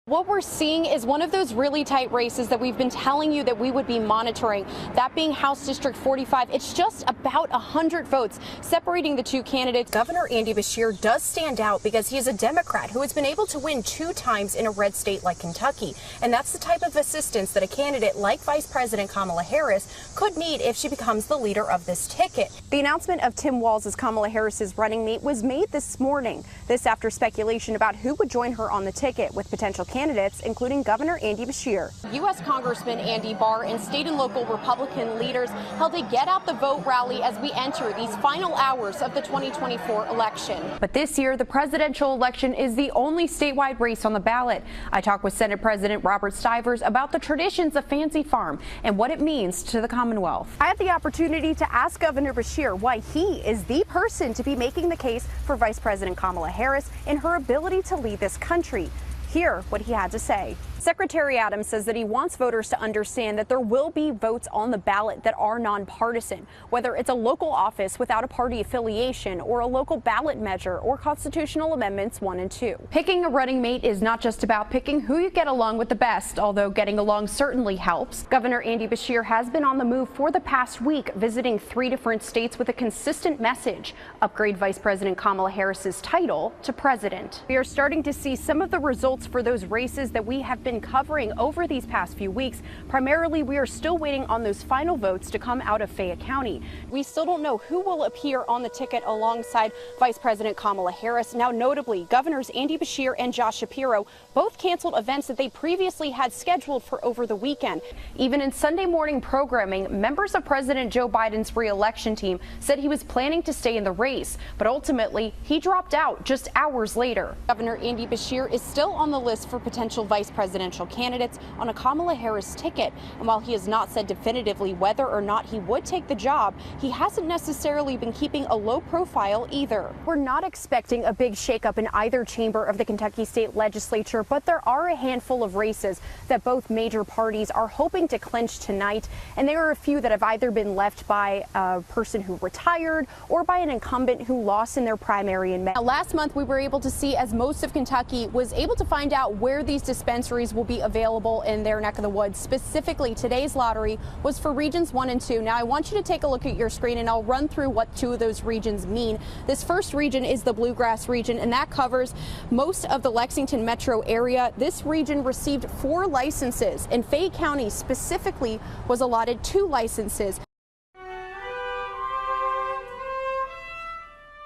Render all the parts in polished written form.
What we're seeing is one of those really tight races that we've been telling you that we would be monitoring, that being House District 45. It's just about 100 votes separating the two candidates. Governor Andy Beshear does stand out because he is a Democrat who has been able to win 2 times in a red state like Kentucky. And that's the type of assistance that a candidate like Vice President Kamala Harris could need if she becomes the leader of this ticket. The announcement of Tim Walz as Kamala Harris's running mate was made this morning. This after speculation about who would join her on the ticket, with potential candidates including Governor Andy Beshear. U.S. Congressman Andy Barr and state and local Republican leaders held a Get Out the Vote rally as we enter these final hours of the 2024 election. But this year, the presidential election is the only statewide race on the ballot. I talked with Senate President Robert Stivers about the traditions of Fancy Farm and what it means to the Commonwealth. I had the opportunity to ask Governor Beshear why he is the person to be making the case for Vice President Kamala Harris in her ability to lead this country. Hear what he had to say. Secretary Adams says that he wants voters to understand that there will be votes on the ballot that are nonpartisan, whether it's a local office without a party affiliation or a local ballot measure or constitutional amendments 1 and 2. Picking a running mate is not just about picking who you get along with the best, although getting along certainly helps. Governor Andy Beshear has been on the move for the past week, visiting 3 different states with a consistent message: upgrade Vice President Kamala Harris's title to president. We are starting to see some of the results for those races that we have been covering over these past few weeks. Primarily, we are still waiting on those final votes to come out of Fayette County. We still don't know who will appear on the ticket alongside Vice President Kamala Harris. Now, notably, Governors Andy Beshear and Josh Shapiro both canceled events that they previously had scheduled for over the weekend. Even in Sunday morning programming, members of President Joe Biden's re-election team said he was planning to stay in the race, but ultimately he dropped out just hours later. Governor Andy Beshear is still on the list for potential vice presidential candidates on a Kamala Harris ticket. And while he has not said definitively whether or not he would take the job, he hasn't necessarily been keeping a low profile either. We're not expecting a big shakeup in either chamber of the Kentucky State Legislature, but there are a handful of races that both major parties are hoping to clinch tonight. And there are a few that have either been left by a person who retired or by an incumbent who lost in their primary in May. Now, last month, we were able to see, as most of Kentucky was able to find out where these dispensaries will be available in their neck of the woods. Specifically, today's lottery was for regions 1 and 2. Now, I want you to take a look at your screen and I'll run through what 2 of those regions mean. This first region is the Bluegrass region, and that covers most of the Lexington metro area. This region received 4 licenses, and Fayette County specifically was allotted 2 licenses.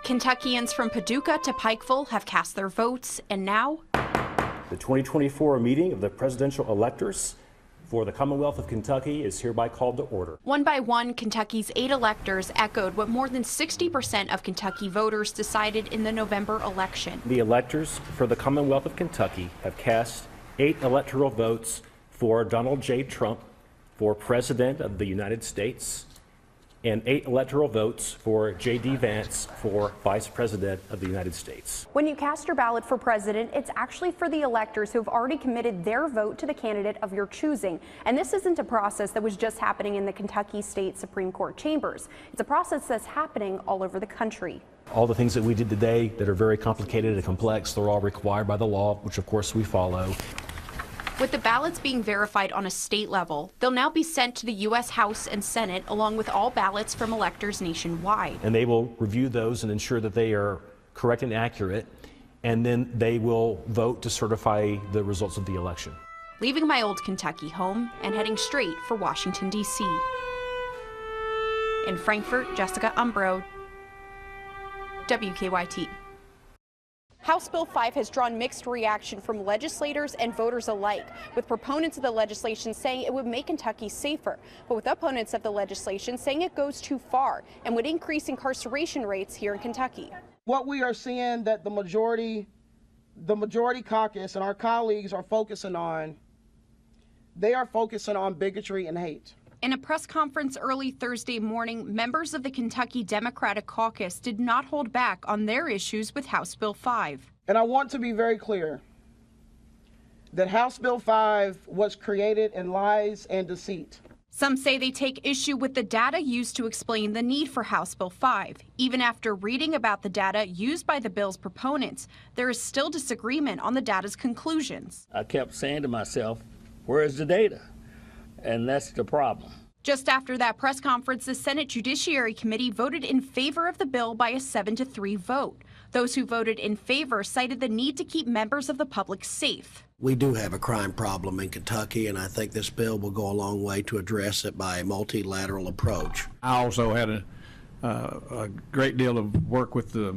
Kentuckians from Paducah to Pikeville have cast their votes, and now the 2024 meeting of the presidential electors for the Commonwealth of Kentucky is hereby called to order. One by one, Kentucky's 8 electors echoed what more than 60% of Kentucky voters decided in the November election. The electors for the Commonwealth of Kentucky have cast 8 electoral votes for Donald J. Trump for President of the United States, and 8 electoral votes for J.D. Vance for Vice President of the United States. When you cast your ballot for president, it's actually for the electors who have already committed their vote to the candidate of your choosing. And this isn't a process that was just happening in the Kentucky State Supreme Court chambers. It's a process that's happening all over the country. All the things that we did today that are very complicated and complex, they're all required by the law, which of course we follow. With the ballots being verified on a state level, they'll now be sent to the U.S. House and Senate, along with all ballots from electors nationwide. And they will review those and ensure that they are correct and accurate, and then they will vote to certify the results of the election. Leaving my old Kentucky home and heading straight for Washington, D.C. In Frankfort, Jessica Umbro, WKYT. House Bill 5 has drawn mixed reaction from legislators and voters alike, with proponents of the legislation saying it would make Kentucky safer, but with opponents of the legislation saying it goes too far and would increase incarceration rates here in Kentucky. What we are seeing that the majority caucus and our colleagues are focusing on, they are focusing on bigotry and hate. In a press conference early Thursday morning, members of the Kentucky Democratic Caucus did not hold back on their issues with House Bill 5. And I want to be very clear that House Bill 5 was created in lies and deceit. Some say they take issue with the data used to explain the need for House Bill 5. Even after reading about the data used by the bill's proponents, there is still disagreement on the data's conclusions. I kept saying to myself, where is the data? And that's the problem. Just after that press conference, the Senate Judiciary Committee voted in favor of the bill by a 7-3 vote. Those who voted in favor cited the need to keep members of the public safe. We do have a crime problem in Kentucky, and I think this bill will go a long way to address it by a multilateral approach. I also had a great deal of work with the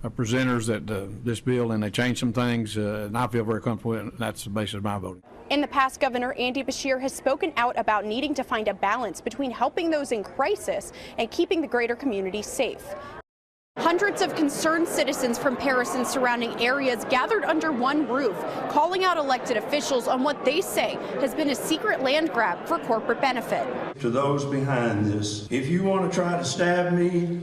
presenters that this bill, and they changed some things, and I feel very comfortable, and that's the basis of my voting. In the past, Governor Andy Beshear has spoken out about needing to find a balance between helping those in crisis and keeping the greater community safe. Hundreds of concerned citizens from Paris and surrounding areas gathered under one roof, calling out elected officials on what they say has been a secret land grab for corporate benefit. To those behind this, if you want to try to stab me,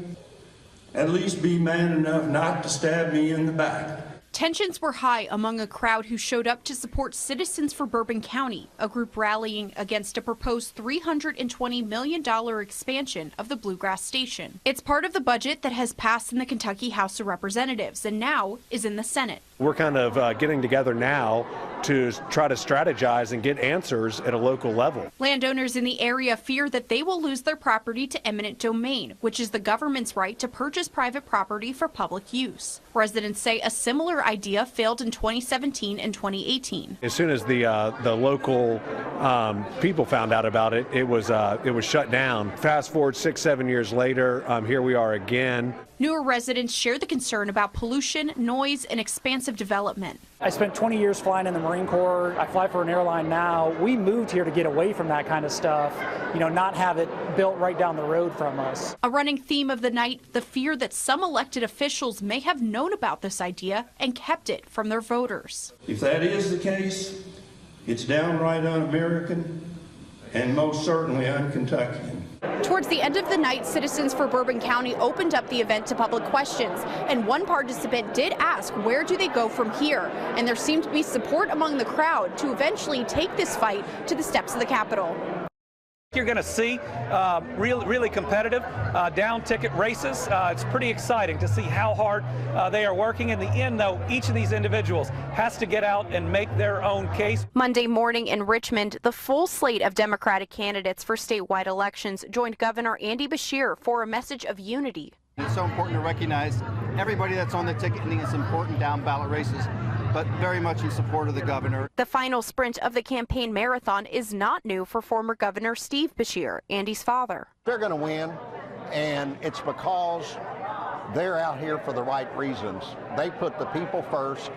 at least be man enough not to stab me in the back. Tensions were high among a crowd who showed up to support Citizens for Bourbon County, a group rallying against a proposed $320 million expansion of the Bluegrass Station. It's part of the budget that has passed in the Kentucky House of Representatives and now is in the Senate. We're kind of getting together now to try to strategize and get answers at a local level. Landowners in the area fear that they will lose their property to eminent domain, which is the government's right to purchase private property for public use. Residents say a similar idea failed in 2017 and 2018. As soon as the local people found out about it, it was shut down. Fast forward 6-7 years later, here we are again. Newer residents share the concern about pollution, noise, and expansive development. I spent 20 years flying in the Marine Corps. I fly for an airline now. We moved here to get away from that kind of stuff, not have it built right down the road from us. A running theme of the night, the fear that some elected officials may have known about this idea and kept it from their voters. If that is the case, it's downright un-American and most certainly un-Kentuckian. Towards the end of the night, Citizens for Bourbon County opened up the event to public questions, and one participant did ask where do they go from here, and there seemed to be support among the crowd to eventually take this fight to the steps of the Capitol. You're going to see really competitive down ticket races. It's pretty exciting to see how hard they are working. In the end, though, each of these individuals has to get out and make their own case. Monday morning in Richmond, the full slate of Democratic candidates for statewide elections joined Governor Andy Beshear for a message of unity. It's so important to recognize everybody that's on the ticket in these important down ballot races, but very much in support of the governor. The final sprint of the campaign marathon is not new for former Governor Steve Beshear, Andy's father. They're going to win, and it's because they're out here for the right reasons. They put the people first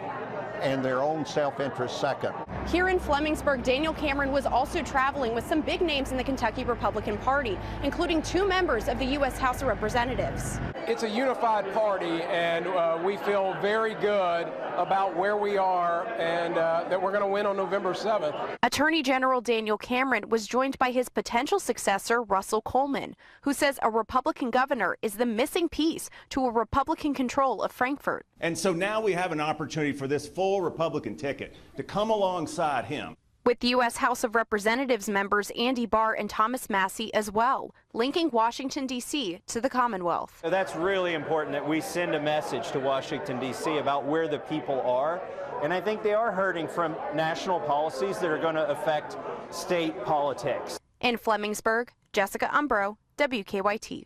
and their own self-interest second. Here in Flemingsburg, Daniel Cameron was also traveling with some big names in the Kentucky Republican Party, including 2 members of the U.S. House of Representatives. It's a unified party, and we feel very good about where we are and that we're going to win on November 7th. Attorney General Daniel Cameron was joined by his potential successor, Russell Coleman, who says a Republican governor is the missing piece to a Republican control of Frankfort. And so now we have an opportunity for this full Republican ticket to come alongside him. With U.S. House of Representatives members Andy Barr and Thomas Massey as well, linking Washington, D.C. to the Commonwealth. That's really important that we send a message to Washington, D.C. about where the people are. And I think they are hurting from national policies that are going to affect state politics. In Flemingsburg, Jessica Umbro, WKYT.